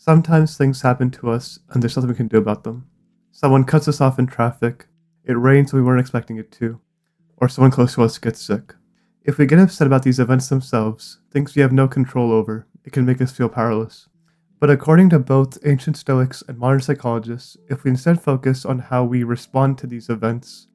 Sometimes things happen to us and there's nothing we can do about them. Someone cuts us off in traffic, it rains when we weren't expecting it to, or someone close to us gets sick. If we get upset about these events themselves, things we have no control over, it can make us feel powerless. But according to both ancient Stoics and modern psychologists, if we instead focus on how we respond to these events,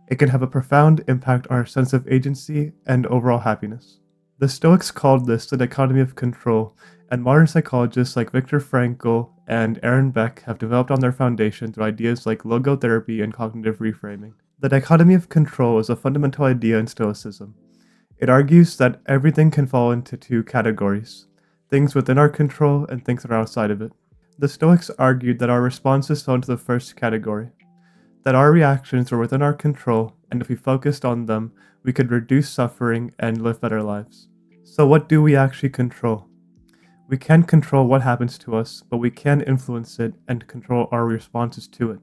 it can have a profound impact on our sense of agency and overall happiness. The Stoics called this the Dichotomy of Control, and modern psychologists like Viktor Frankl and Beck have developed on their foundation through ideas like Logotherapy and cognitive reframing. The Dichotomy of Control is a fundamental idea in Stoicism. It argues that everything can fall into two categories: things within our control and things that are outside of it. The Stoics argued that our responses fell into the first category, that our reactions were within our control, and if we focused on them, we could reduce suffering and live better lives. So what do we actually control? We can't control what happens to us, but we can influence it and control our responses to it.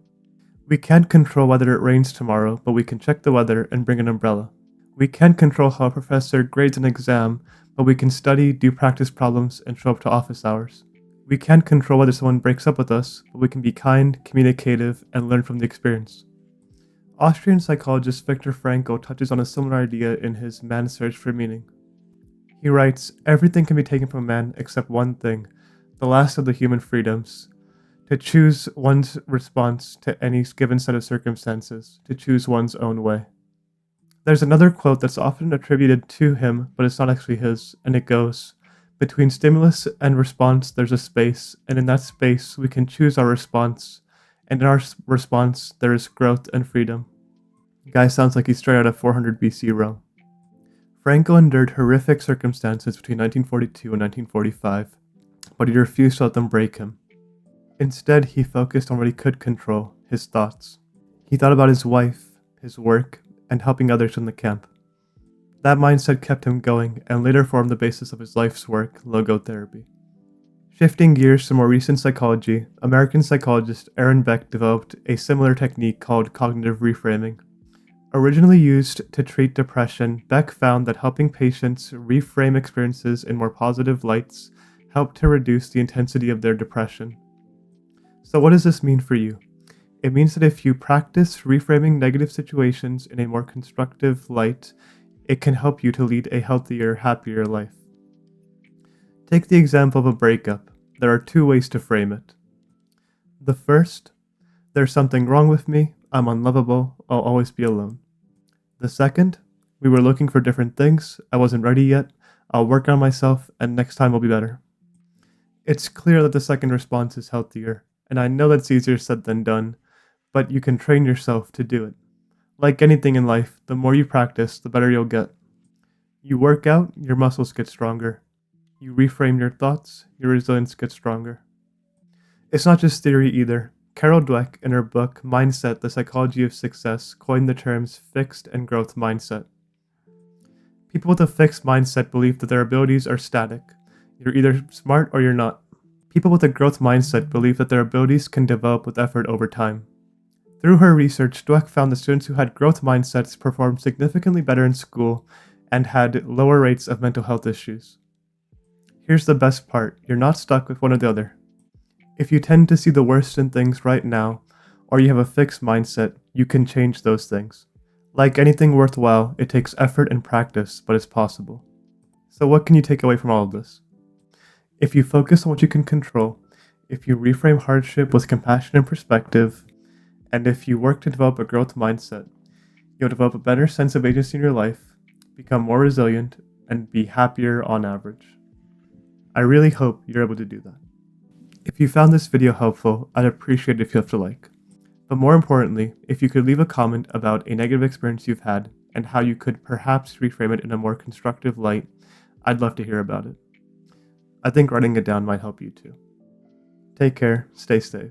We can't control whether it rains tomorrow, but we can check the weather and bring an umbrella. We can't control how a professor grades an exam, but we can study, do practice problems, and show up to office hours. We can't control whether someone breaks up with us, but we can be kind, communicative, and learn from the experience. Austrian psychologist Viktor Frankl touches on a similar idea in his Man's Search for Meaning. He writes, "Everything can be taken from man except one thing, the last of the human freedoms, to choose one's response to any given set of circumstances, to choose one's own way." There's another quote that's often attributed to him, but it's not actually his, and it goes, "Between stimulus and response, there's a space, and in that space, we can choose our response, and in our response, there is growth and freedom." The guy sounds like he's straight out of 400 BC Rome. Frankl endured horrific circumstances between 1942 and 1945, but he refused to let them break him. Instead, he focused on what he could control, his thoughts. He thought about his wife, his work, and helping others in the camp. That mindset kept him going and later formed the basis of his life's work, logotherapy. Shifting gears to more recent psychology, American psychologist Beck developed a similar technique called cognitive reframing. Originally used to treat depression, Beck found that helping patients reframe experiences in more positive lights helped to reduce the intensity of their depression. So what does this mean for you? It means that if you practice reframing negative situations in a more constructive light, it can help you to lead a healthier, happier life. Take the example of a breakup. There are two ways to frame it. The first, there's something wrong with me, I'm unlovable, I'll always be alone. The second, we were looking for different things, I wasn't ready yet, I'll work on myself, and next time will be better. It's clear that the second response is healthier, and I know that's easier said than done, but you can train yourself to do it. Like anything in life, the more you practice, the better you'll get. You work out, your muscles get stronger. You reframe your thoughts, your resilience gets stronger. It's not just theory either. Carol Dweck, in her book Mindset, The Psychology of Success, coined the terms fixed and growth mindset. People with a fixed mindset believe that their abilities are static. You're either smart or you're not. People with a growth mindset believe that their abilities can develop with effort over time. Through her research, Dweck found that students who had growth mindsets performed significantly better in school and had lower rates of mental health issues. Here's the best part, you're not stuck with one or the other. If you tend to see the worst in things right now, or you have a fixed mindset, you can change those things. Like anything worthwhile, it takes effort and practice, but it's possible. So what can you take away from all of this? If you focus on what you can control, if you reframe hardship with compassion and perspective, and if you work to develop a growth mindset, you'll develop a better sense of agency in your life, become more resilient, and be happier on average. I really hope you're able to do that. If you found this video helpful, I'd appreciate it if you left a like. But more importantly, if you could leave a comment about a negative experience you've had and how you could perhaps reframe it in a more constructive light, I'd love to hear about it. I think writing it down might help you too. Take care, stay safe.